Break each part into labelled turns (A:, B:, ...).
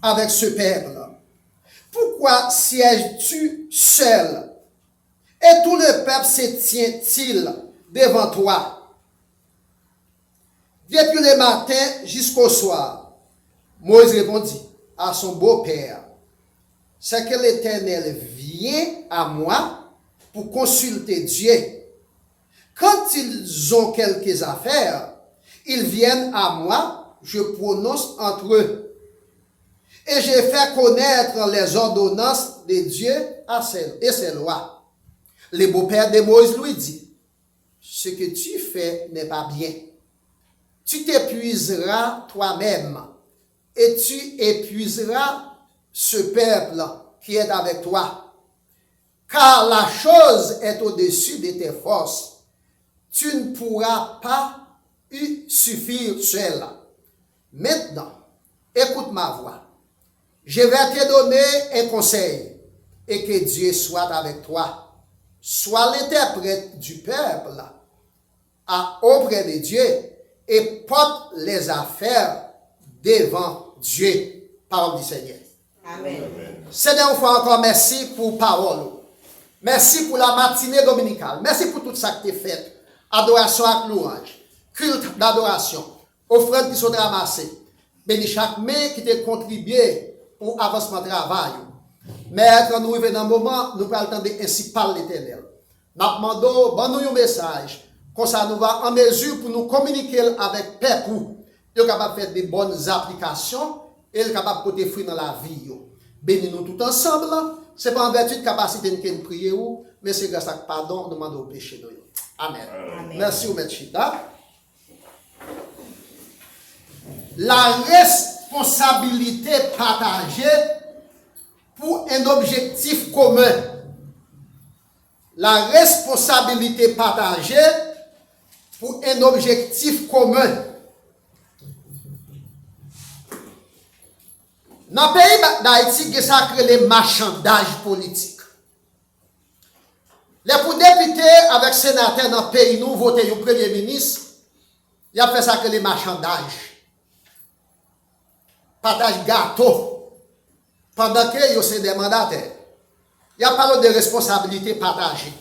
A: avec ce peuple? Pourquoi sièges-tu seul? Et tout le peuple se tient-il devant toi? Depuis le matin jusqu'au soir, Moïse répondit à son beau-père, c'est que l'Éternel vient à moi pour consulter Dieu. Quand ils ont quelques affaires, ils viennent à moi, je prononce entre eux. Et je fais connaître les ordonnances de Dieu et ses lois. Le beau-père de Moïse lui dit, ce que tu fais n'est pas bien. Tu t'épuiseras toi-même et tu épuiseras ce peuple qui est avec toi. Car la chose est au-dessus de tes forces. Tu ne pourras pas y suffire seul. Maintenant, écoute ma voix. Je vais te donner un conseil et que Dieu soit avec toi. Sois l'interprète du peuple auprès de Dieu et porte les affaires devant Dieu. Parole du Seigneur.
B: Amen.
A: Seigneur, une fois encore, merci pour parole. Merci pour la matinée dominicale. Merci pour tout ça que tu as fait. Adoration avec louange. Culte d'adoration. Offrandes qui sont ramassées. Bénis chaque main qui t'a contribué pour avancement de travail. Mais quand nous arrivons dans le moment, nous pouvons entendre ainsi parler l'Éternel. Nous demandons, bon, un message. Comme ça, nous va en mesure pour nous communiquer avec peuple. Nous sommes capables de faire des bonnes applications et nous sommes capables de porter fruit dans la vie. Bénis-nous tout ensemble. Ce n'est pas en vertu de capacité de nous prier, mais c'est grâce à pardon, nous demandons au péché de nous. Amen.
B: Amen.
A: Merci, M. Chita. La responsabilité partagée pour un objectif commun. La responsabilité partagée pour un objectif commun. Dans le pays d'Haïti, il y a les marchandages politiques. Les pour députés avec sénateurs dans le pays, nous votons le premier ministre, il a fait ça que les marchandages. Partage gâteau. Pendant que vous êtes des mandataires. Il y a parlé de responsabilité partagée.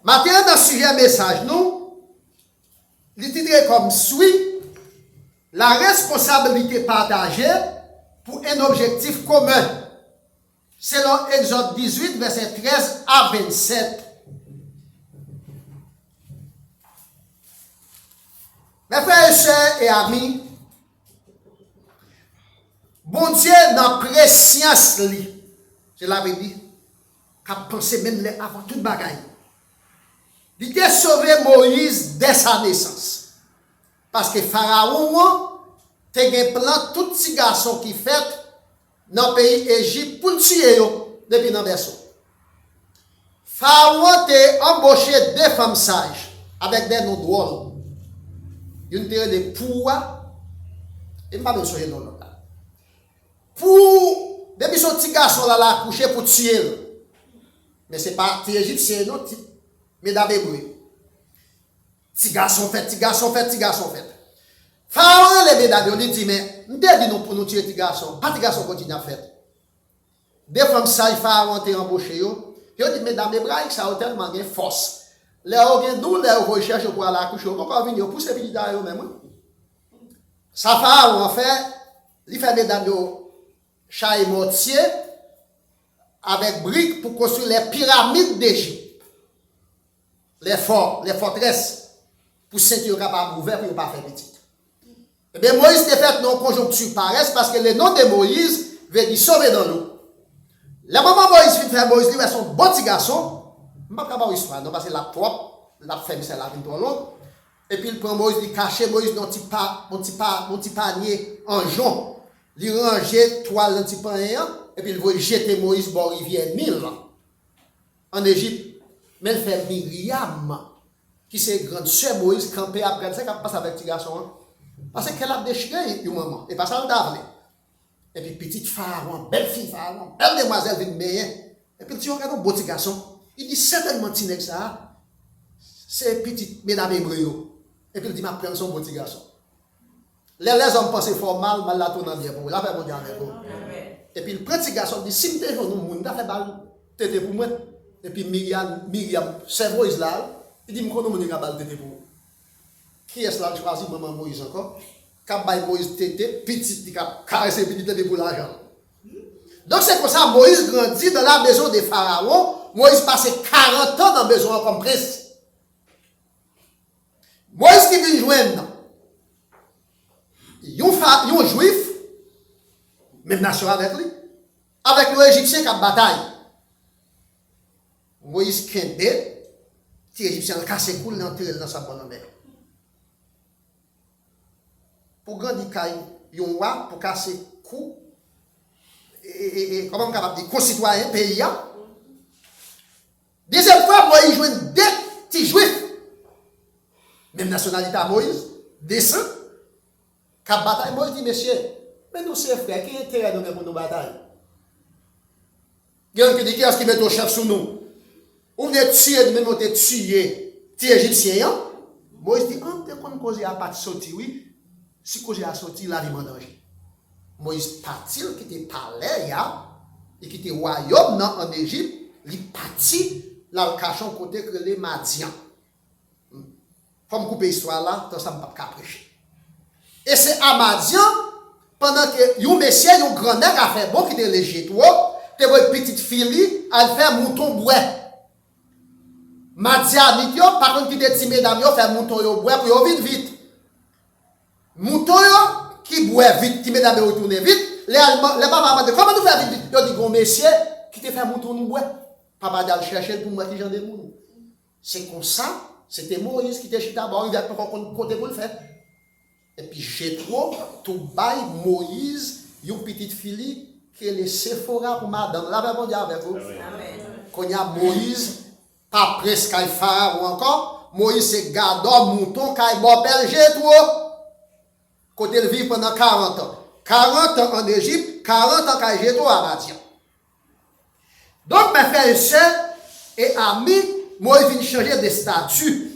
A: Maintenant, dans ce sujet message, nous, le titre est comme suit. La responsabilité partagée pour un objectif commun. Selon Exode 18, verset 13 à 27. Mes frères et sœurs et amis, bon Dieu n'a préscience li. Je l'avais dit, qu'a pensé même avant toute bagaille. Il a sauvé Moïse dès sa naissance. Parce que Pharaon a un plan tout petit garçon qui fait dans le pays Égypte pour le tuer depuis dans le berceau. Pharaon a embauché deux femmes sages avec des noms drôles. Une terre de Poua et pas de soyer dans l'autre. Pour depuis son petit garçon là l'a couché pour tuer. Mais c'est pas petit égyptien non, mais d'abord. Petit garçon fait, petit garçon fait, petit garçon fait. Pharaon les médailles, on dit mais nous dit nous pour nous tuer petit garçon, pas petit garçon continue à faire. Des femmes sages Pharaon t'est embauché yo. Yo dit mesdames les bras ça a tellement de force. Les organes d'où les recherche pour aller accoucher, on va venir pousser petit d'ailleurs même. Ça Pharaon en fait, il fait mesdames yo chat et mortier avec briques pour construire les pyramides d'Égypte. Les forts, les forteresses pour ceinture capable ouvert pour ne pas faire petit. Eh bien, Moïse était fait dans conjoncture paresse parce que le nom de Moïse veut dire sauver dans l'eau. Le moment Moïse fit faire Moïse, lui, son bon petit garçon, je ne vais pas histoire, non, parce que la propre, la femme, c'est la vie trop longue. Et puis il prend Moïse, il cache Moïse dans un petit panier en jonc. Il rangeait toile dans un petit panier, et puis il va jeter Moïse dans la rivière Nil, en Égypte. Mais il fait Myriam, qui c'est grande sœur Moïse, campée après, c'est qu'elle passe avec le petit garçon. Parce qu'elle a déchiré une maman, et pas ça le d'avler. Et puis petite Pharaon, belle fille Pharaon, belle demoiselle vient meilleure. Et puis tu regardes un beau petit garçon, il dit certainement Tinek ça, c'est petite mesdames hébreux. Et puis il dit ma prenne son beau petit garçon. Les hommes pensent fort mal, mal la tourne bien pour vous. La paix, mon Dieu, avec vous. Et puis le petit garçon dit, si je nous moun, fait balle, tété pour moi. Et puis Myriam, c'est Moïse là, il dit, je connais mon balle tété pour vous. Qui est-ce là qui choisit maman Moïse encore? Quand Moïse tété, petit, il a caressé petit tété pour l'argent. Donc c'est pour ça Moïse grandit dans la maison des pharaons. Moïse passe 40 ans dans la maison comme prince. Moïse qui vient joindre un juif, même nation avec lui, avec l'Égyptien qui a bataille. Moïse kembe, les Égyptiens cassé coule dans sa bonne mer. Pour grandir un roi, pour casser cou, et comment on est capable de dire, concitoyen, pays. Deuxième fois, Moïse joue deux petits juifs, même nationalité à Moïse, descend, cap bataille. Moïse dit, monsieur, mais nous c'est frère, qui est intérêt de nous bataille? Il y a un qui dit, qui est-ce qui met au chef sous nous? Ou venez tuer, même on te tuer, les Égyptiens. Moïse dit, on te connaît cause à pas sorti, oui. Si cause à sorti, la vie en danger. Moïse partit, qui était palais, et qui était royaume en Égypte, il partit, là, le cachon côté que les Madians. Comme couper l'histoire là, ça ne peut pas prêcher. Et c'est à Madian, pendant que yon monsieur, yon grand nègre a fait bon qui était léger, toi, te voit petite fille, elle fait mouton bois. Madian, par contre, qui était petit mesdames, yon fait mouton yo bois pour yon vite. Mouton yo, qui boit vite, qui mesdames yo retourne vite, les papas demandent, comment nous faire vite? Yon dit, grand monsieur, qui te fait mouton nous bois. Papa d'aller chercher pour moi qui j'en ai moun. C'est comme ça, c'était Moïse qui était chita, bon, il y a côté pour le faire. Et puis Jétro, tout bail Moïse, une petite fille qui est le Sephora pour madame. La paix mondiale avec vous. Quand il y a Moïse, pas presque à Pharaon encore, Moïse c'est gardeur mouton qui est bon père Jétro. Côté il vit pendant 40 ans. 40 ans en Égypte, 40 ans qui Jétro à Madian. Donc, mes frères et sœurs et amis, Moïse vient changer de statut.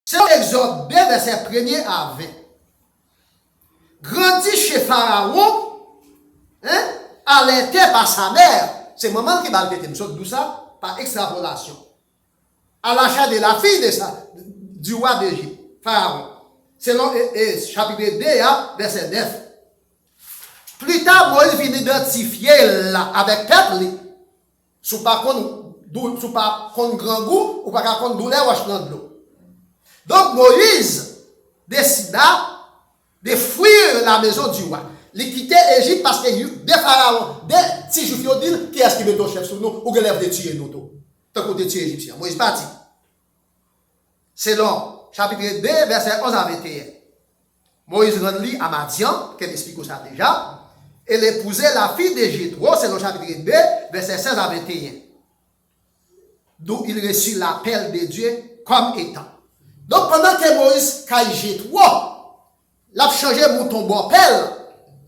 A: C'est l'Exode 2, verset 1er à 20. Grandi chez Pharaon, allaité par sa mère. C'est maman qui va le péter. Nous sommes d'où ça? Par extrapolation. À l'achat de la fille de ça, du roi d'Égypte, Pharaon. Selon chapitre 2, verset 9. Plus tard, Moïse vient identifier là avec peuple. Sous pas contre grand goût ou pas contre douleur ou dans de l'eau. Donc Moïse décida de fuir la maison du roi. Il quitter l'Égypte parce que des pharaons, des petits juifs, ils disent qui est-ce qui met ton chef sur nous ou qui lève de tuer nous tout. Tant qu'on te tue Égyptien. Moïse partit. Selon chapitre 2, verset 11 à 21. Moïse rentre à Madian, qu'elle explique ça déjà. Elle épousait la fille de Jétro, selon chapitre 2, verset 16 à 21. D'où il reçut l'appel de Dieu comme étant. Donc pendant que Moïse caille Jétro, l'a changé mouton bon pelle,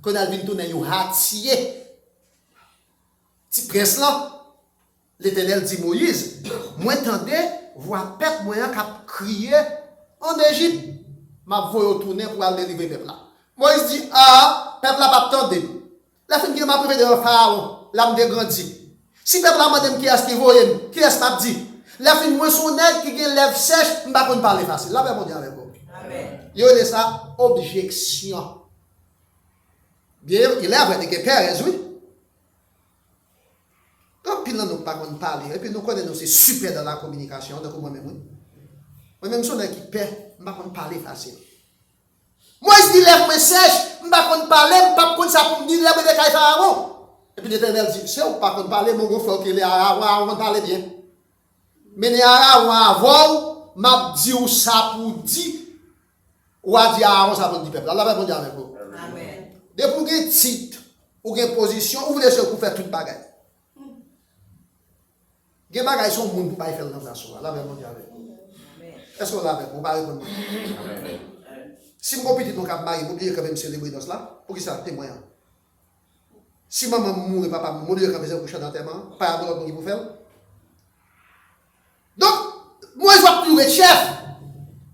A: qu'on a vu tourner un ratier. Petit prince là, l'Éternel dit Moïse, moi entendez, voir peuple moyen qui a crié en Égypte, m'a voulu retourner pour aller livrer peuple là. Moïse dit, ah, peuple là pas attendre. La fin qui m'a privé de un pharaon, l'âme de grandi. Si peuple là m'a dit qui est-ce qui voit, qui est-ce m'a dit? La fin moi son nègre qui a lèvres sèches, je ne vais pas parler facile. La paix mondiale avec vous. Amen. Il y a ça, objection. Bien, il est vrai que Père est oui. Quand puis nous ne pas parler, et puis nous connaissons, c'est super dans la communication, donc moi-même, moi-même, je suis qui père, je ne vais pas parler facile. Moi, je dis lèvres sèches, je ne vais pas parler, je ne vais pas ça pour me dire lèvres de Pharaon. Et puis l'Éternel dit, c'est ou pas qu'on parle, mon gros frère, qu'il est arabe, on va parler bien. Mais les arabes, avant, m'a dit ou ça pour dire, ou a dit Aaron ça pour dire peuple. Allah va bon dire avec vous. Amen. Depuis que vous avez titre, ou une position, vous laissez pour faire toute bagaille. Les bagailles sont monde pour pas faire dans la nation. Allah va bon dire avec vous. Est-ce qu'on l'a avec vous? Pas répondre. Si mon petit donc a marié, vous oubliez quand même célébrer dans cela, pour qui ça témoigne. Si maman mourit, papa mourit quand même coucher dans tes mains, pas à droite pour faire. Donc, moi je vais plus être chef.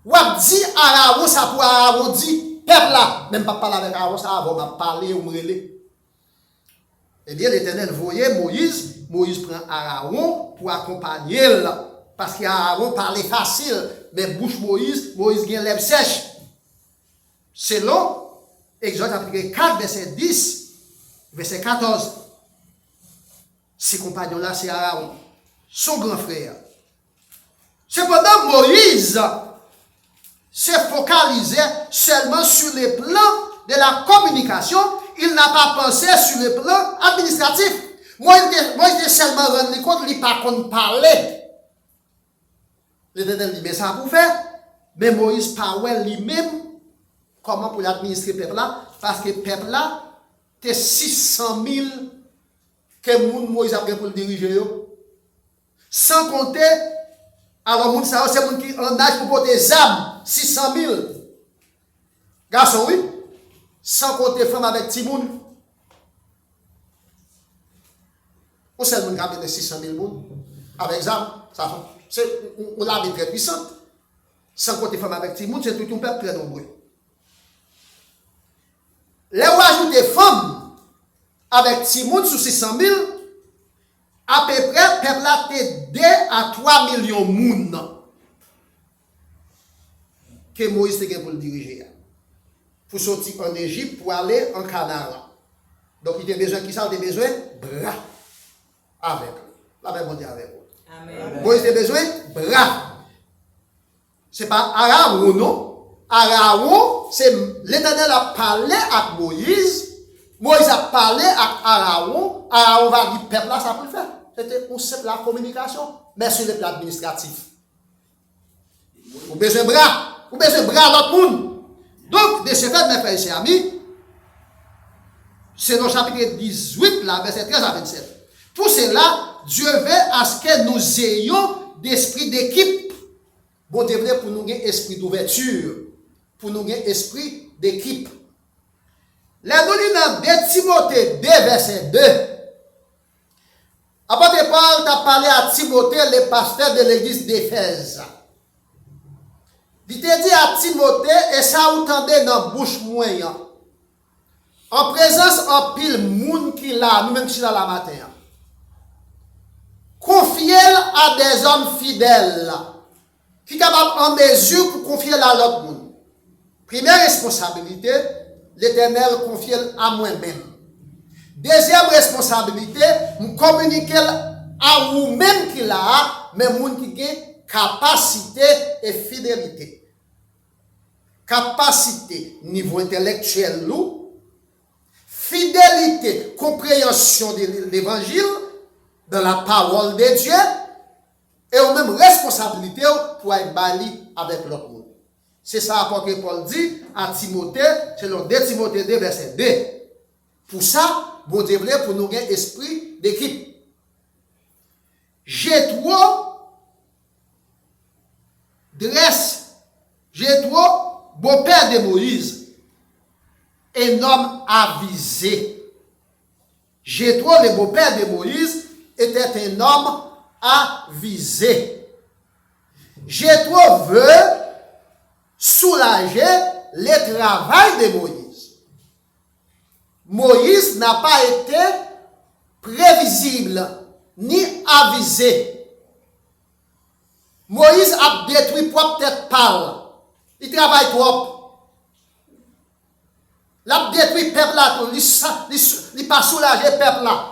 A: Ou a dit Aaron, ça pour Aaron dit, peuple là, même pas parler avec Aaron, ça avant m'a parler ou me relais. Eh bien, l'Éternel voyait Moïse, Moïse prend Aaron pour accompagner là. Parce qu'Aaron parlait facile, mais bouche Moïse gagne lèvres sèches. Selon Exode chapitre 4, verset 10, verset 14. Ces compagnons-là, c'est Aaron, son grand frère. Cependant, Moïse s'est focalisé seulement sur le plan de la communication. Il n'a pas pensé sur le plan administratif. Moïse est seulement rendu compte, il n'a pas compte parler. L'Éternel dit, mais ça pour faire. Mais Moïse parlait lui-même comment pour administrer le peuple là. Parce que le peuple là, c'est 600 000 que Moïse a pris pour le diriger. Sans compter, alors moun ça c'est moun qui en âge pour porter des âmes, 600 000. Garçon, oui. Sans compter femme avec Timoun. On sait moun qui a porté 600 000 moun. Avec âmes, ça c'est une armée très puissante. Sans compter femme avec Timoun, c'est tout un peuple très nombreux. Les ou ajouter femmes avec Timoun sur 600 000, à peu près, peuple là, c'est 2 à 3 millions de moun que Moïse était pour le diriger. Pour sortir en Égypte, pour aller en Canaan. Donc, il a besoin qui ça? Il a besoin de bras avec. La même monter avec vous. Amen. Moïse a besoin de bras. Ce n'est pas Aaron, non? Aaron, c'est l'Éternel a parlé avec Moïse. Moïse a parlé avec Aaron. Aaron va dire, peuple là, ça peut le faire. C'était une simple communication, mais sur le plan administratif. Vous besoin de bras. Vous besoin de bras à l'autre monde. Donc, de ce fait, mes frères et chers amis, c'est dans le chapitre 18, là, verset 13 à 27. Pour cela, Dieu veut à ce que nous ayons d'esprit d'équipe. Bon, Dieu veut pour nous un esprit d'ouverture, pour nous un esprit d'équipe. La nous dans 2 Timothée 2, verset 2. Apôtre Paul t'a parlé à Timothée, le pasteur de l'église d'Éphèse. Il t'a dit à Timothée, et ça vous tendez dans la bouche moyenne. En présence en pile moun qui là, nous-mêmes qui là la matin. Confiez à des hommes fidèles, qui sont capables en mesure pour confier à l'autre monde. Première responsabilité, l'Éternel confie à moi-même. Deuxième responsabilité, nous communiquer à vous-même qui l'a, mais moun qui a capacité et fidélité. Capacité, niveau intellectuel, fidélité, compréhension de l'évangile, de la parole de Dieu, et ou même responsabilité pour être bali avec l'autre monde. C'est ça que Paul dit à Timothée, selon 2 Timothée 2, verset 2. Pour ça, bon Dieu voulait pour nous un esprit d'équipe. Jétro, beau-père de Moïse, un homme avisé. Jétro, le beau-père de Moïse, était un homme avisé. Jétro veut soulager le travail de Moïse. Moïse n'a pas été prévisible ni avisé. Moïse a détruit propre tête pâle. Il travaille trop. Il a détruit le peuple là. Il n'a pas soulagé le peuple là.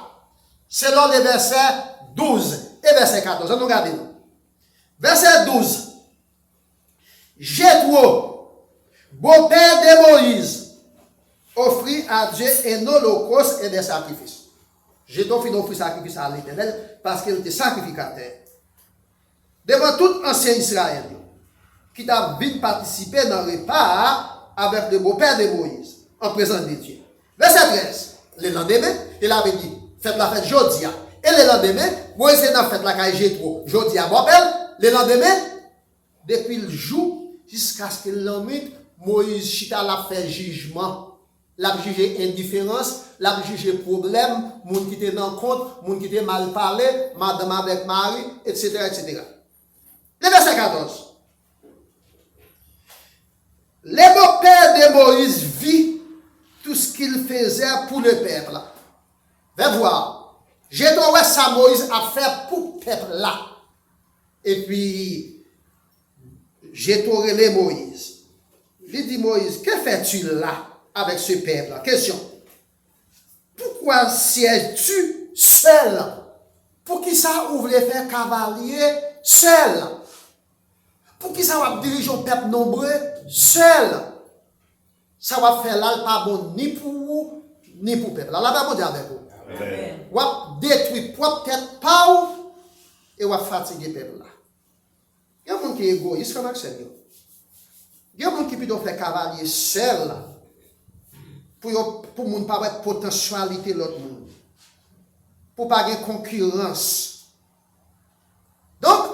A: Selon les versets 12 et verset 14. Nous regardons. Verset 12. Jétro, beau-père de Moïse, offrit à Dieu un holocauste et des sacrifices. Jétro fit offrir sacrifice à l'Éternel parce qu'il était sacrificateur. Devant tout ancien Israël, qui t'a vite participé dans le repas avec le beau-père de Moïse, en présence de Dieu. Verset 13. Le lendemain, il avait dit, faites la fête Jodia. Et le lendemain, Moïse est dans la fête la caille Jétro. Jodia, bon-père. Le lendemain, depuis le jour, jusqu'à ce que le lendemain, Moïse chita la fait jugement. La juger indifférence, la juger problème, moun qui était dans le compte, moun qui était mal parlé, madame avec mari, etc., etc. Le verset 14. Les beaux-pères de Moïse vit tout ce qu'il faisait pour le peuple. Venez voir. J'ai trouvé ça Moïse a fait pour le peuple là. Et puis, j'ai trouvé Moïse. Il dit Moïse, que fais-tu là avec ce peuple? Question. Pourquoi sièges-tu seul? Pour qui ça ouvre les faire cavalier seul? Pour qui ça va diriger un peuple nombreux seul? Ça va faire là pas bon ni pour vous, ni pour le peuple. Là, va bon Dieu avec vous. Vous va détruire propre tête par vous et vous va fatiguer le peuple là. Il y a des gens qui sont égoïstes comme ça. Il y a des gens qui peuvent faire cavalier seul pour ne pas avoir de potentialité de l'autre monde. Pour ne pas avoir de concurrence. Donc,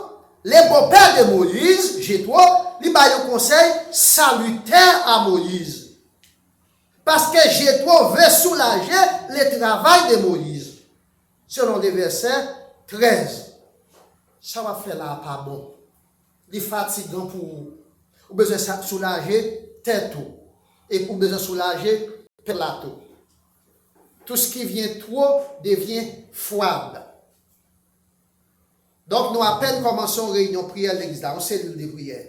A: les beaux-pères de Moïse, Jétro, ils ont un conseil salutaire à Moïse. Parce que Jétro veut soulager le travail de Moïse. Selon le verset 13. Ça va faire là pas bon. Il est fatigant pour vous. Vous avez besoin de soulager tête et pour besoin de soulager plateau. Tout ce qui vient trop devient froide. Donc, nous à peine commençons réunion prière à l'église, on cellule de prière.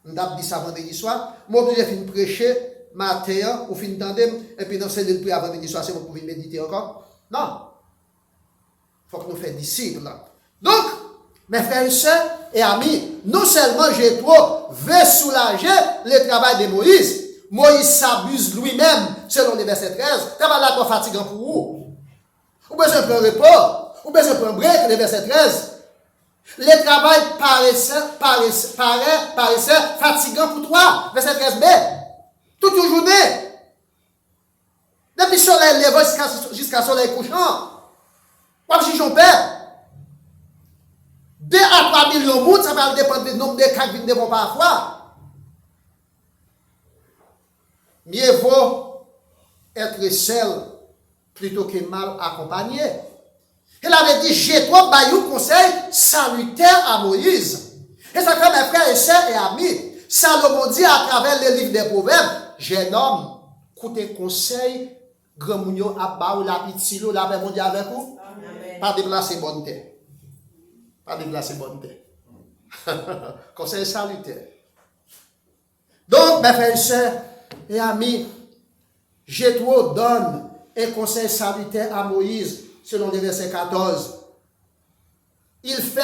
A: Nous avons dit ça vendredi soir. Moi, je finis prêcher matin, ou fin tandem, et puis dans cellule de prière vendredi soir, c'est pour pouvoir méditer encore. Non. Il faut que nous fassions disciples. Donc, mes frères et sœurs et amis, non seulement Jétro veut soulager le travail de Moïse, Moïse s'abuse lui-même, selon le verset 13. Ça va là trop fatigant pour vous. Vous besoin de prendre un repos, vous besoin de prendre un break, le verset 13. Le travail paraissait fatigant pour toi, verset 13b. Toute une journée. Depuis le soleil levant jusqu'à le soleil couchant. Pas si j'en perds. 2 à 3 millions de monde, ça va dépendre du nombre de cas qui ne vont pas avoir. Mieux vaut être seul plutôt que mal accompagné. Il avait dit, j'ai trop baillé conseil salutaire à Moïse. Et ça fait mes frères et sœurs et amis. Salomon dit à travers le livre des Proverbes, jeune homme, écoutez conseil, grand mounio, abba ou la pitilo, la paix mondiale avec vous. Pas déplacer bonne terre. Pas déplacer bonne terre. Conseil salutaire. Donc, mes frères et sœurs et amis, Jétro donne un conseil salutaire à Moïse, selon le verset 14. Il fait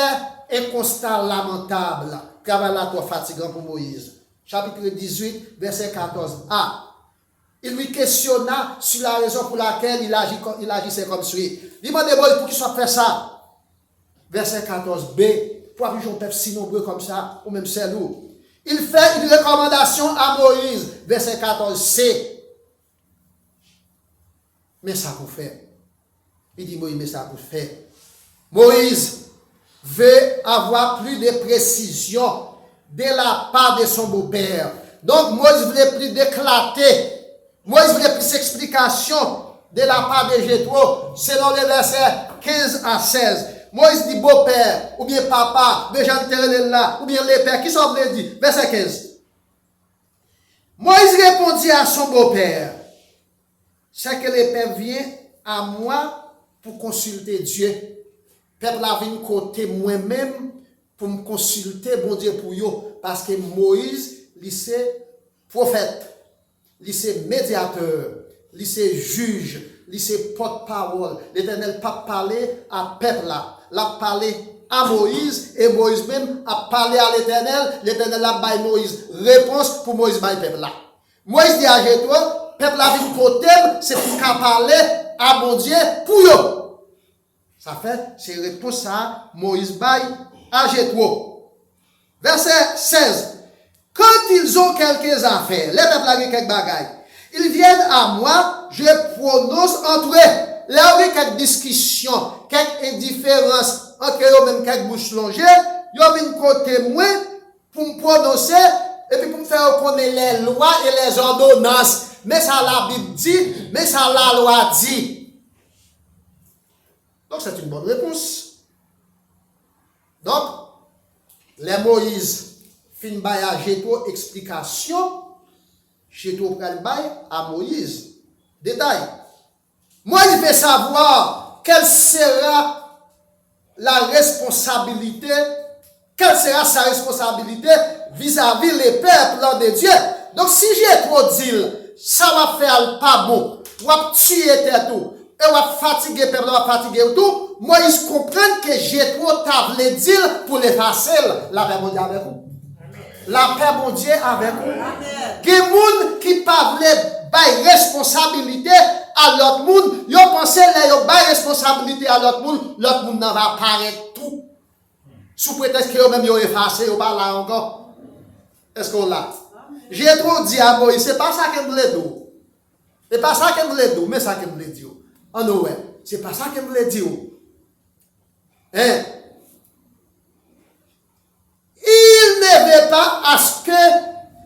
A: un constat lamentable, car là, trop fatigant pour Moïse. Chapitre 18, verset 14a. Il lui questionna sur la raison pour laquelle il agissait comme suit. Il m'a demandé pour qu'il soit fait ça. Verset 14b. Pour avoir un peuple si nombreux comme ça, ou même c'est nous. Il fait une recommandation à Moïse. Verset 14c. Mais ça pour faire. Il dit Moïse, mais ça pour faire. Moïse veut avoir plus de précision de la part de son beau-père. Donc Moïse voulait plus d'éclater. Moïse voulait plus d'explications de la part de Jétro, selon les versets 15 à 16. Moïse dit beau-père, ou bien papa, déjà là, ou bien les pères, qui sont venus dire, verset 15. Moïse répondit à son beau-père, c'est que le père vient à moi pour consulter Dieu. Peuple a venu côté moi-même pour me consulter, bon Dieu, pour eux. Parce que Moïse, il c'est prophète, il c'est médiateur, il c'est juge, il c'est porte-parole. L'Éternel pas parlé à peuple là. L'a parlé à Moïse et Moïse même a parlé à l'Éternel. L'Éternel a baillé Moïse. Réponse pour Moïse baillé peuple là. Moïse dit à Jétro, peuple a venu côté, c'est pour qu'à parler à mon Dieu pour eux. Ça fait, c'est réponse à Moïse baille à Jétro. Verset 16. Quand ils ont quelques affaires, les peuples ont quelques bagailles, ils viennent à moi, je prononce entre eux. Là où il y a quelques discussions, quelques indifférences, entre eux même quelques bouches longées, ils viennent côté moi pour me prononcer et puis pour me faire reconnaître les lois et les ordonnances. Mais ça la Bible dit, mais ça la loi dit. Donc c'est une bonne réponse. Donc, les Moïse fin bail à Jétro explication, Jetro pral bay à Moïse. Détail. Moïse veut savoir quelle sera la responsabilité, quelle sera sa responsabilité vis-à-vis les peuples de Dieu. Donc si Jetro dit, ça va faire pas bon, ou va tuer tout, et va fatiguer peuple, va fatiguer tout, Moïse comprend que Jetro t'a voulu dire pour l'effacer, la paix mon Dieu avec vous. La paix mon Dieu avec vous. Il y a des gens qui ne pas de responsabilité à l'autre monde, ils pensent qu'ils ont de responsabilité à l'autre monde va apparaître tout. Sous prétexte qu'ils ont même effacé, ils pas là encore. Est-ce qu'on l'a? J'ai trop dit à Moïse, c'est pas ça qu'il voulait dire. C'est pas ça qu'il voulait dire, mais ça qu'il voulait dire. En ouais, c'est pas ça qu'il voulait dire. Hein? Il ne veut pas à ce que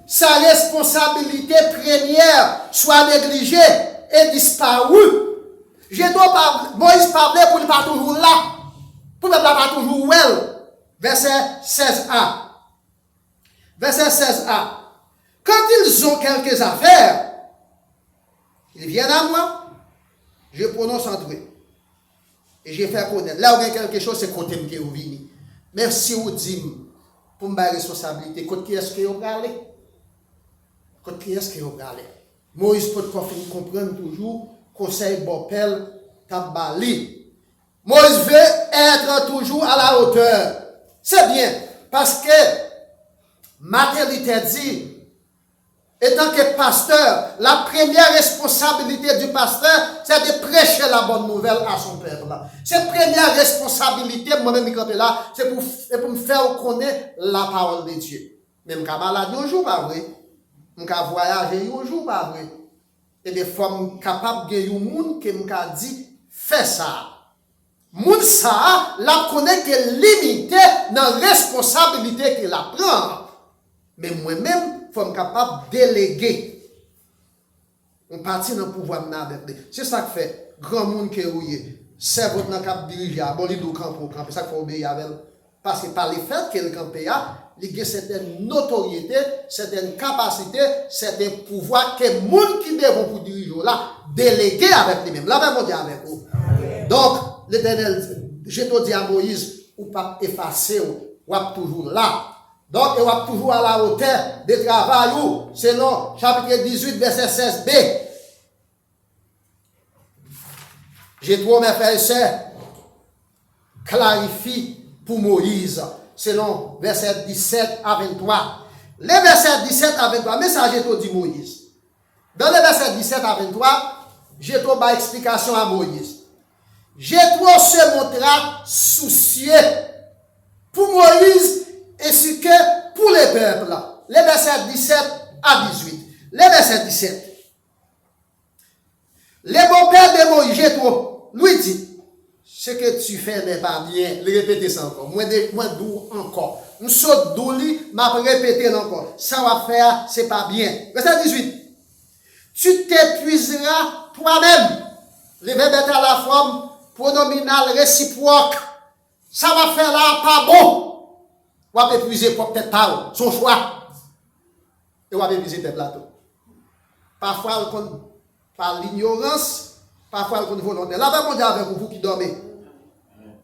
A: sa responsabilité première soit négligée et disparue. Moïse parlait pour ne pas toujours là. Pour ne pas toujours well. Verset 16a. Verset 16a. Quand ils ont quelques affaires, ils viennent à moi, je prononce entre eux. Et je fais connaître. Là où il y a quelque chose, c'est côté que vous venez. Mais si vous dites, pour me responsabilité, côté qui est-ce que vous parlez? Côté qui est-ce que vous parlez? Moïse peut comprendre toujours, conseil Bopel, Tabali. Moïse veut être toujours à la hauteur. C'est bien, parce que Matthieu dit, étant que pasteur, la première responsabilité du pasteur, c'est de prêcher la bonne nouvelle à son peuple. Cette première responsabilité, moi-même, là, c'est pour me faire connaître la parole de Dieu. Même quand je suis malade, un jour, pas vrai. Je suis voyager, un jour, pas vrai. Et des fois, je suis capable de gagner un monde qui m'a dit, fais ça. Moun ça, la connaît que limité dans la responsabilité qu'il prend. Mais moi-même, il faut être capable de déléguer. On partit dans le pouvoir de avec lui. C'est ça que fait. Grand monde qui est rouillé. C'est votre cap diriger. Bon, il doit camper. C'est ça qu'il faut obéir avec. Parce que par le fait qu'il campe, il y a certaines notoriétés, certaines capacités, certains pouvoirs que les gens qui devront pour diriger là, déléguer avec lui-même. Là, même on dit avec vous. Donc, l'Éternel, je te dis à Moïse, ou pas effacer, ou toujours là. Donc, il va toujours à la hauteur des travail, selon chapitre 18, verset 16b. J'ai trouvé mes frères et sœurs, clarifie pour Moïse, selon verset 17 à 23. Les versets 17 à 23, mais ça, j'ai tout dit Moïse. Dans les versets 17 à 23, j'ai trouvé ma explication à Moïse. Jétro se montra soucieux pour Moïse ainsi que pour les peuples. Les versets 17 à 18. Les versets 17. Le bon-père de Moïse, Jétro, lui dit, ce que tu fais n'est pas bien. Le répéter ça encore. Moi d'où encore. Nous saute d'ouli, m'a répété encore. Ça va faire, c'est pas bien. Verset 18. Tu t'épuiseras toi-même. Le verbe est à la forme pronominal réciproque. Ça va faire là pas bon. On va épuiser peut-être pas son choix. Et on va épuiser tes plateaux. Parfois, par l'ignorance, parfois, on volontaire. La paix mondiale avec vous qui dormez.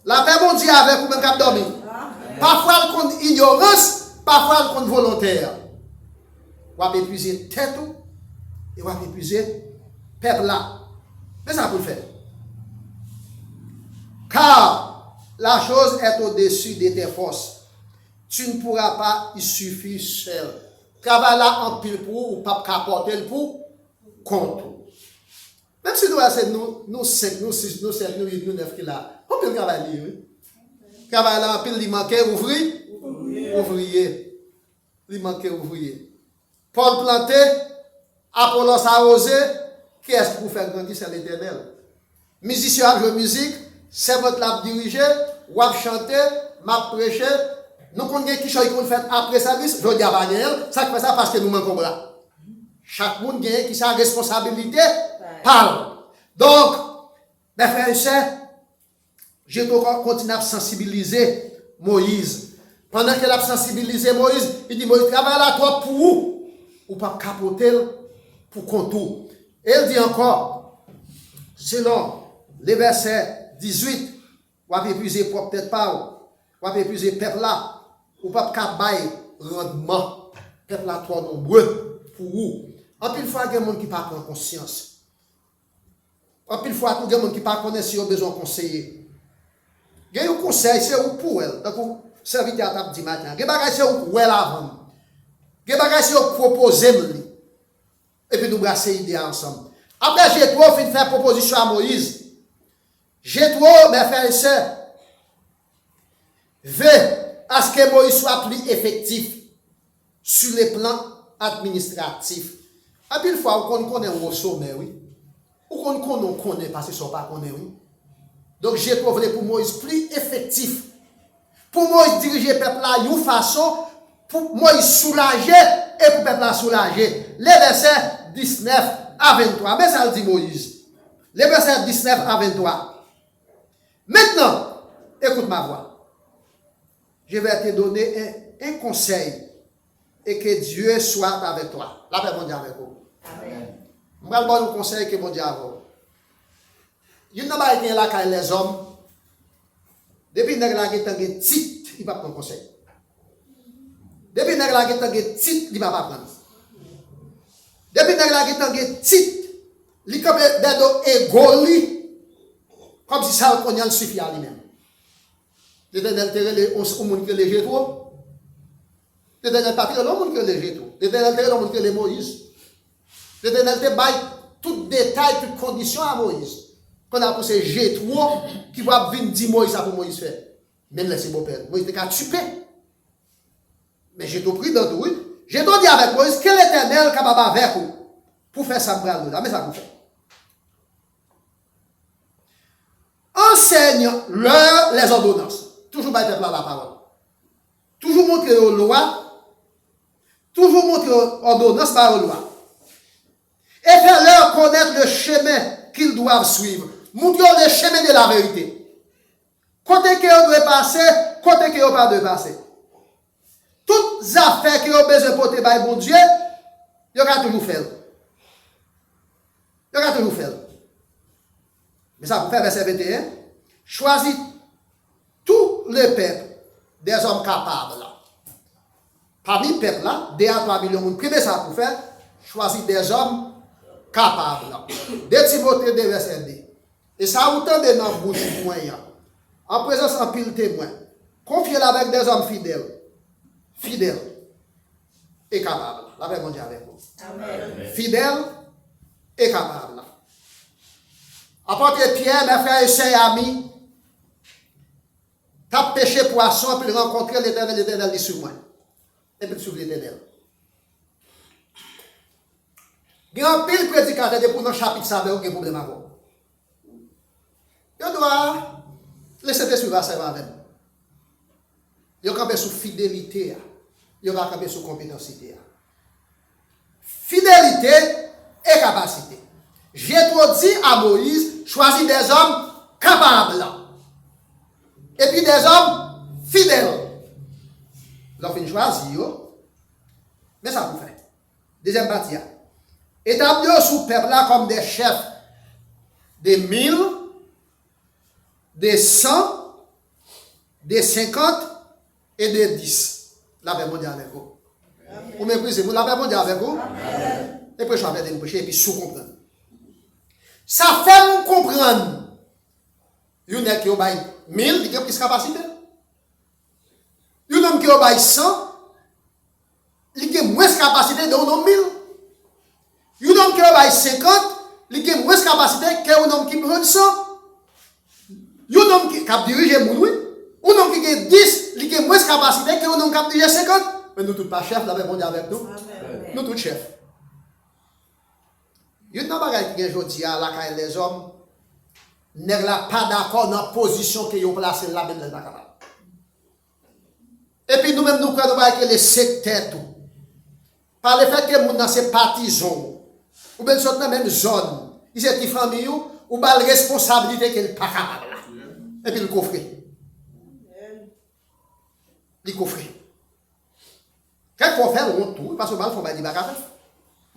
A: La paix mondiale avec vous même qui dormez. Parfois, on ignorance, parfois, on volontaire. On va épuiser tête et on va épuiser peuple là. Mais ça pour le faire. Car la chose est au-dessus de tes forces. Tu ne pourras pas y suffire seul. Travail là en pile pour ou pas capoter le pour contre. Même si nous 5, nous 6, nous 7, nous 8, nous 9 qui là. On peut travailler. Travail là en pile, il manquait ouvrier. Il manquait ouvrier. Paul planté, Apollos arrosé. Qui est-ce qui vous fait grandir? C'est l'Éternel. Musicien a joué musique. C'est votre lap dirigé, ou a chanté, m'a prêché. Nous connaissons qui chose qu'on fait après service, je dis à Daniel, ça fait ça parce que nous manquons là. Chaque monde gagne qui sa responsabilité parle. Donc, mes frères et sœurs, je dois continuer à sensibiliser Moïse. Pendant qu'elle a sensibilisé Moïse, il dit Moïse, travaille là toi pour où? Ou pas capoter pour contour. Et il dit encore, selon les versets 18, ou à épuiser propre tête pas, ou à épuiser peuple là, ou pas capable rendement, peuple là trop nombreux pour vous. En pile fois, il y a des gens qui ne prennent pas conscience. En pile fois, il y a des gens qui ne connaissent si ils ont besoin de conseiller. Il y a un conseil, c'est pour elle. Donc, serviteur à table du matin. Il y a des choses pour elle avant. Il y a des choses pour proposer. Et puis nous brasser l'idée ensemble. Après, j'ai trop fait faire proposition à Moïse. J'ai trop, mes frères et sœurs, veut à ce que Moïse soit plus effectif sur les plans administratifs. À pile fois, on connaît au sommet, oui. Ou qu'on connaît parce que ce n'est pas connaît, oui. Donc, j'ai trouvé pour Moïse plus effectif. Pour Moïse diriger le peuple là d'une façon, pour Moïse soulager et pour le peuple là soulager. Les versets 19 à 23. Mais ça le dit Moïse. Les versets 19 à 23. Maintenant, écoute ma voix. Je vais te donner un conseil et que Dieu soit avec toi. La paix, mon Dieu, avec vous. Amen. Je vais vous donner un conseil que mon Dieu avec vous. Il n'y a pas été là quand les hommes, depuis que la guerre est titre, il ne va pas prendre conseil. Depuis que la guerre est titre, il ne va pas prendre. Depuis que la guerre est titre, il va pas égoli, comme si ça ne suffit à lui-même. L'éternel terre, on monde que les Jétro. L'éternel patrie, on monde que les Jétro. L'éternel terre, on monde que les Moïse. L'éternel te baille tout détail, toute condition à Moïse. Qu'on a poussé Jétro qui va venir dire Moïse ça pour Moïse faire. Même laissez mon père. Moïse était qu'à tuer. Mais j'ai tout pris dans tout. J'ai tout dit avec Moïse, quel éternel capable avec vous pour faire ça pour là. Mais ça pour faire. Enseigne-leur les ordonnances. Toujours pas être là la parole. Toujours montrer aux lois. Toujours montrer aux ordonnances par aux lois. Et faire-leur connaître le chemin qu'ils doivent suivre. Montrer le chemin de la vérité. Côté que vous devez passer, côté que vous pas de passer. Toutes les affaires que vous avez besoin de porter par bon Dieu, vous avez toujours fait. Vous avez toujours fait. Mais ça, pour faire verset 21, choisis tout le peuple des hommes capables. Parmi le peuple là, 2 à 3 millions de privé ça pour faire, choisis des hommes capables. De Timothée 2 verset 2. Et ça autant de dans bouche moyen. En présence en pile témoin. Confiez-le avec des hommes fidèles. Fidèles et capables. La paix mon Dieu avec vous. Amen. Fidèles et capables. Apôtre Pierre, mes frères et sœurs amis, t'as pêché poisson, puis rencontrer l'Éternel dit sur moi. Et puis sur l'Éternel. Il y a un pile prédicateur pour nos chapitres, ça veut aucun problème à voir. Il doit laisser des suivre ça avec nous. Il doit camper sous fidélité. Il doit camper sous compétencité. Fidélité et capacité. J'ai trop dit à Moïse, choisis des hommes capables. Et puis des hommes fidèles. Vous avez choisi, mais ça vous fait. Deuxième partie. Établir sous peuple là comme des chefs de 1000, de 100, de 50 et de 10. La paix mondiale avec vous. Vous méprisez, vous la paix mondiale avec vous. Et puis je vais faire des péchés et puis sous-comprendre. Ça fait nous comprendre. Il y a qui ont 1000, il y a plus de capacité. Il y a qui ont 100, il y a moins de capacité de 1000. Il y a qui ont 50, il y a moins de capacité que un homme qui prend 100. Il y a un homme qui dirige mon oui. Un homme qui a 10, il y a moins de capacité que un homme qui dirige 50. Mais nous tous pas chefs, la même avec nous. Nous tous chefs. Il y a un bagage qui est aujourd'hui à la caille des hommes, n'est pas d'accord dans la position qu'ils ont placée là, mais n'est pas capable. Et puis nous-mêmes, nous croyons que les sectaires, tout. Par le fait que nous dans ces partisans, ou bien dans la même zone, ils sont des familles, ou bien la responsabilité qu'ils ne sont pas capables. Et puis le coffret. Le coffret. Qu'est-ce qu'on fait, on tout, parce que nous ne faisons pas de bagage.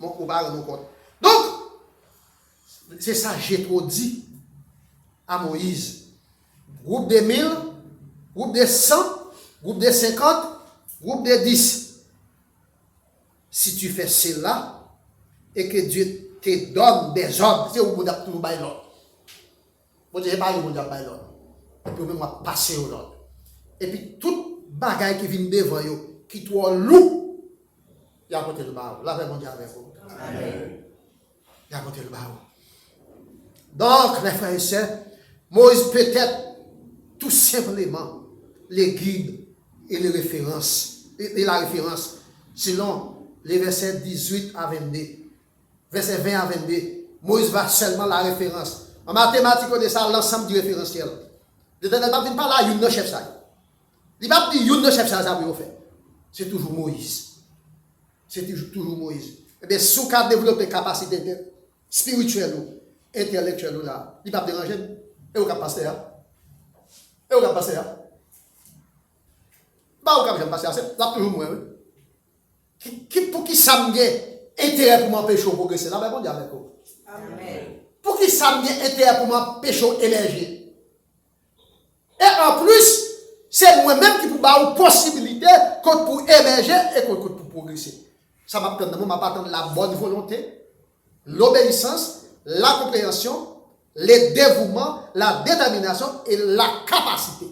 A: On va nous compte. Donc, c'est ça, j'ai trop dit à Moïse. Groupe de 1000, groupe de 100, groupe de 50, groupe de 10. Si tu fais cela et que Dieu te donne des ordres, c'est où vous avez tout bail l'ordre. Vous dites pas où vous avez l'ordre. Et puis même passer au l'ordre. Et puis tout bagaille qui vient devant vous, qui toi loup, il y a côté le bas. Là, mon Dieu avec vous. Amen. Il y a côté le bas. Donc, mes frères et sœurs, Moïse peut être tout simplement les guides et les références, et la référence selon les versets 18 à 22. Verset 20 à 22. Moïse va seulement la référence. En mathématiques, on dit ça l'ensemble du référentiel. Je ne dis pas là, il y a un chef ça. Il ne dit pas qu'il y a un chef ça, ça peut faire. C'est toujours Moïse. C'est toujours Moïse. Eh bien, si on a développé capacité spirituelle ou intellectuelle là, il ne va pas déranger. Et au cap passer là. Et au cap passer là. Bah, au cap j'aime passer là, c'est toujours moi. Pour qui ça me intérêt pour m'empêcher de progresser là, ben bon Dieu avec vous. Amen. Pour qui ça me intérêt pour m'empêcher d'émerger. Et en plus, c'est moi-même qui peux avoir une possibilité pour émerger et pour progresser. Ça m'a attendre la bonne volonté, l'obéissance, la compréhension, le dévouement, la détermination et la capacité.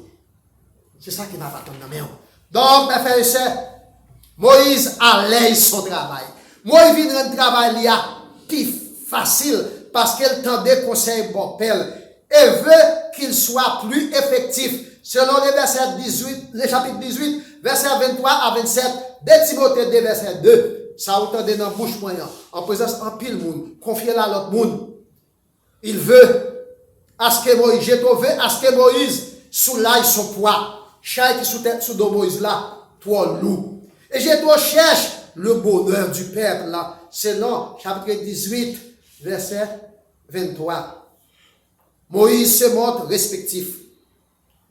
A: C'est ça qui m'a attendre. Donc, mes frères et sœurs, Moïse allège son travail. Moïse vient rendre le travail plus facile parce qu'elle tendait conseil bon père et veut qu'il soit plus effectif. Selon les versets 18, le chapitre 18, versets 23 à 27, de Timothée 2, verset 2, ça entendait dans la bouche moyen, en présence en pile monde, confier à l'autre monde. Il veut à ce que Moïse, j'ai trouvé à ce que Moïse soulage son poids. Chaque qui sous de Moïse là, toi loup. Et j'ai trouvé cherche le bonheur du peuple là, selon chapitre 18, verset 23. Moïse se montre respectif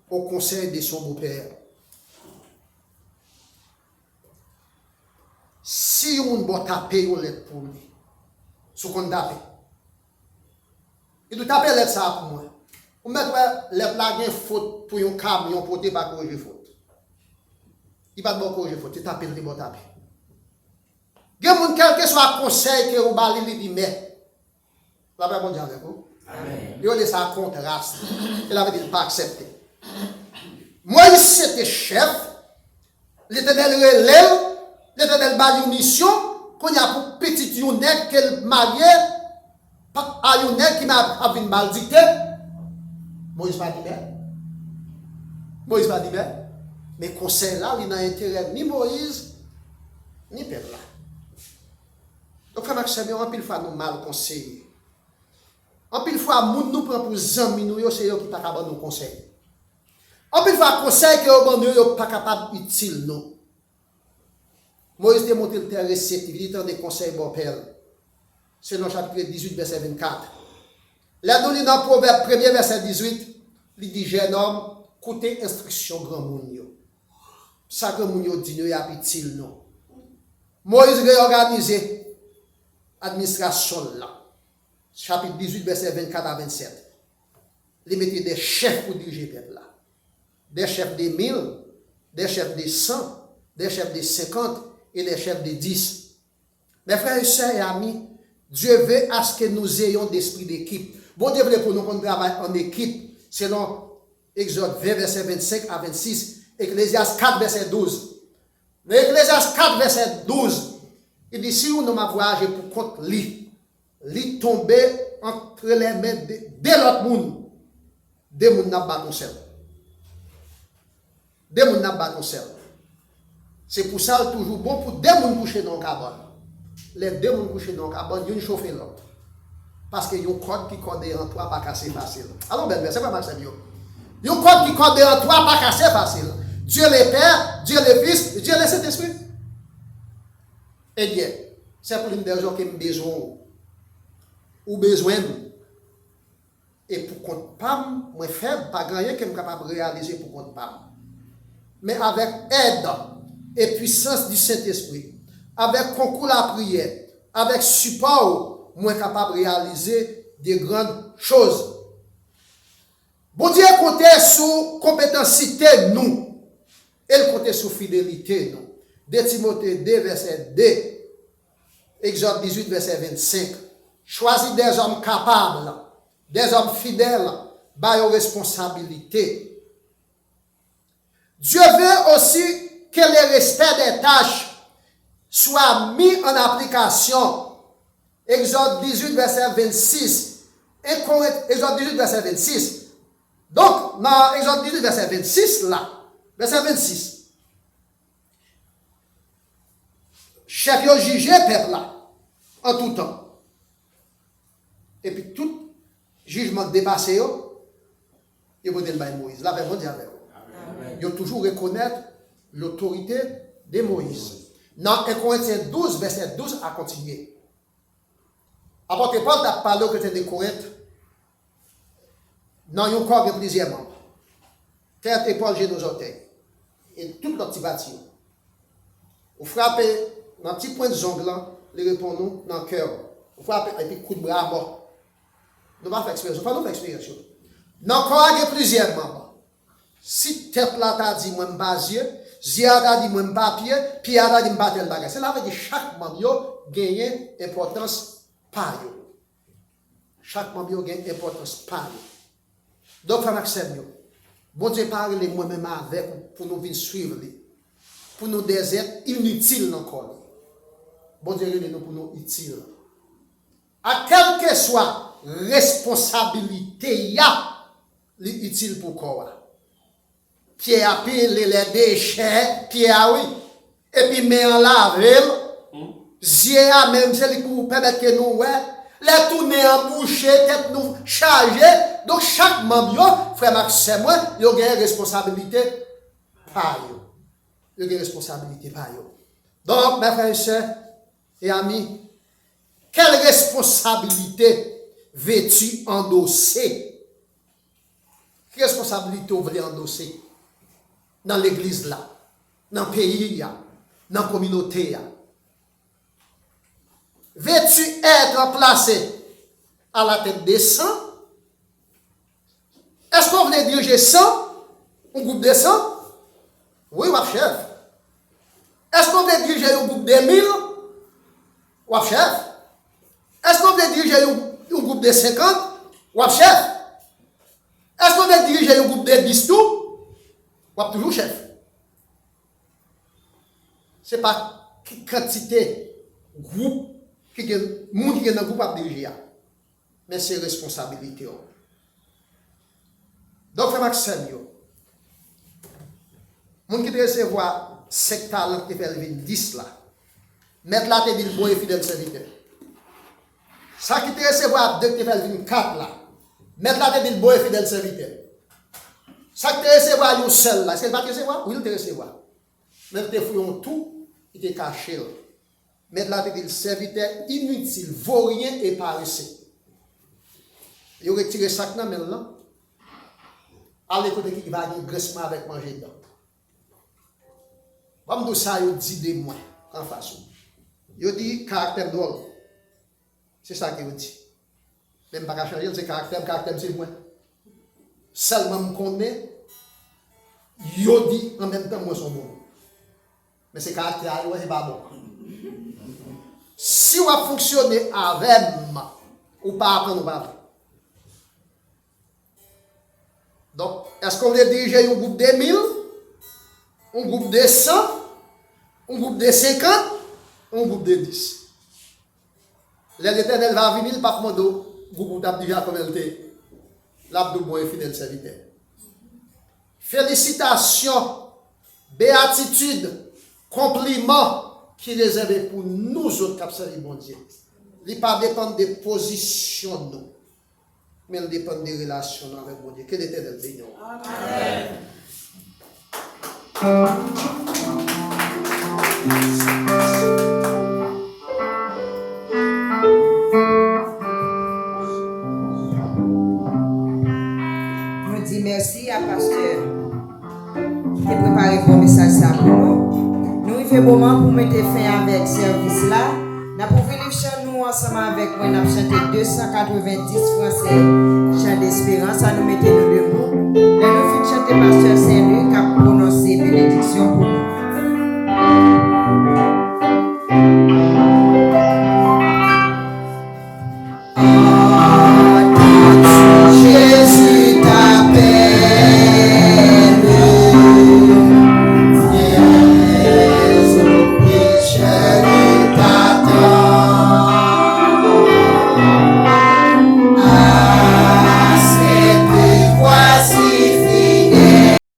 A: au conseil de son beau-père. Si on doit taper, on l'aide pour lui. Ce qu'on tape. Il doit taper l'aide ça pour moi. On met les plages faute pour un camion pour ne pas corriger faute. Il va pas corriger faute, il tape, il va taper. Il y a quel que soit le conseil que vous avez dit, mais, la paix bon Dieu avec vous. Amen. Il a ça contraste. Il avait dit pas accepter. Moïse c'était chef, l'Éternel relève, l'Éternel bat une mission, qu'on y a pour petit Younek qu'elle marié à Younek qui m'a une balle dictée. Moïse va dire, Moïse va dire, mais conseil là, il n'a intérêt ni Moïse, ni peuple là. Donc, frère Maxime, en pile fois, nous mal conseillés. En pile fois, nous prenons pour amis, nous, c'est eux qui ne sont pas capables de nous conseiller. En pile fois, conseil que nous ne sommes pas capables d'utile, non. Moïse a montré le terrain réceptif, il a des conseils bon père. C'est dans le chapitre 18, verset 24. Là, nous lisons dans le Proverbe 1er, verset 18, il dit, jeune homme, écoutez instruction grand monde. Ça que nous dit, nous a utile, non. Moïse réorganisé l'administration là. Chapitre 18, verset 24 à 27. Il mettait des chefs pour diriger le peuple là. Des chefs de 1000, des chefs de 100, des chefs de 50 et des chefs de 10. Mes frères et sœurs et amis, Dieu veut à ce que nous ayons d'esprit d'équipe. Bon Dieu veut pour nous qu'on travaille en équipe, selon Exode 20, verset 25 à 26, Ecclésiaste 4, verset 12. L'Ecclésiaste 4, verset 12, il dit, si on m'a voyagé pour compte lui tomber entre les mains de l'autre monde, des monde n'a pas ton cerveau. Des monde n'a pas ton cerveau. C'est pour ça toujours bon pour des monde coucher dans le cabane. Les deux monde coucher dans le cabane, ils chauffent l'autre. Parce que y a un code qui code en toi pas casser facile. Alors ben c'est pas Maxime yo. Y a un code qui code en toi pas casser facile. Dieu le Père, Dieu le Fils, Dieu le Saint-Esprit. Eh bien, c'est pour une des gens qui ont besoin ou besoin. Et pour compte PAM, moi faible, pas grand rien qui est capable de réaliser pour compte PAM. Mais avec aide et puissance du Saint-Esprit, avec concours à la prière, avec support, moins capable de réaliser des grandes choses. Bon Dieu compte sur compétencité nous. Elle compte sur fidélité nous. 2 Timothée 2, verset 2. Exode 18, verset 25. Choisis des hommes capables, des hommes fidèles, par aux responsabilités. Dieu veut aussi que le respect des tâches soit mis en application. Exode 18, verset 26. Exode 18, verset 26. Donc, dans Exode 18, verset 26, là, verset 26. Chef yo jugé peuple là, en tout temps. Et puis tout jugement dépassé, il va dire Moïse. Là, bon Dieu avec vous. Il toujours reconnaître l'autorité de Moïse. Dans 1 Corinthiens 12, verset 12, à continuer. Apôtre Paul a parlé au chrétien de Corinthe. Dans un corps de plusieurs membres. Tête, épaule, genoux, orteils. Et tout l'autre petit bâtiment. Vous frappez dans un petit point de zongle, les répondons dans le cœur. Vous frappez et puis coup de bras mort. Nous ne pas faire expérience. Nous ne pas faire expérience. Dans le corps, il y a plusieurs membres. Si tête là t'a dit moi m'basier, zia t'a dit moi m'papier, pied t'a dit m'battre le bagage. C'est là que chaque membre gagne importance par eux. Chaque membre gagne importance par eux. Donc, frère Maxime, bon Dieu parle moi-même avec vous pour nous venir suivre, pour nous des êtres inutiles encore. Bon Dieu nous pour nous utiles. À quelle que soit responsabilité, utile pour quoi? Pierre a pile les déchets, Pierre oui. Et puis, mais en laver, Zia même, c'est pour permettre que nous, ouais, les tourner en bouche, tête nous charger. Donc, chaque membre, frère Maxime, il y a une responsabilité par eux. Il y a une responsabilité par eux. Donc, mes frères et sœurs et amis, quelle responsabilité veux-tu endosser? Quelle responsabilité vous voulez endosser dans l'église là, dans le pays, dans la communauté? Veux-tu être placé à la tête des saints? Est-ce qu'on voulait diriger 100? Un groupe de 100? Oui, ou chef. Est-ce qu'on voulait diriger un groupe de 1000? Ou chef. Est-ce qu'on voulait diriger un groupe de 50? Ou chef. Est-ce qu'on voulait diriger un groupe de 10 tout? Ou toujours chef. Ce n'est pas quantité groupe qui est dans le groupe à diriger, mais c'est responsabilité. Donc, frère Maxime, moun qui te recevoir 5 talents qui fait 10 là, mettre là te dit bon et fidèle serviteur. Ça qui te recevoir 2 qui fait 4 là, mettre là te dit bon et fidèle serviteur. Ça qui te recevoir un seul là, est-ce qu'il va te recevoir? Oui, il te recevoir. Mais te fouillons tout, il te caché. Mettre là te dit serviteur inutile, vaurien et paresseux. Il retire ça maintenant. À l'école qui va dire graissement avec manger dedans. Comme tout ça, il dit de moi, en façon. Il dit caractère drôle. C'est ça qu'il dit. Même pas changer, c'est caractère c'est moi. Seulement me connaît, il dit en même temps moi son bon. Mais c'est caractère, c'est pas bon. Si on va fonctionner avec moi, ou pas apprendre, ou pas apprendre. Donc, est-ce qu'on veut diriger un groupe de 1000, un groupe de 100, un groupe de 50, un groupe de 10? L'Éternel va venir, le pape Mondo, groupe d'abdiga comme elle était, l'abdou bon et fidèle serviteur. Félicitations, béatitude, compliments qui réservent pour nous autres qui servent bon Dieu. Il ne pas dépendre des positions nous. Mais elle dépend des relations avec mon Dieu. Que l'Éternel bénisse. Amen.
B: Je dis merci à pasteur qui a préparé pour message ça pour nous. Nous, il fait moment pour mettre fin avec ce service là. Nous pouvons vivre chez nous ensemble. ensemble avec moi, on a chanté 290 français.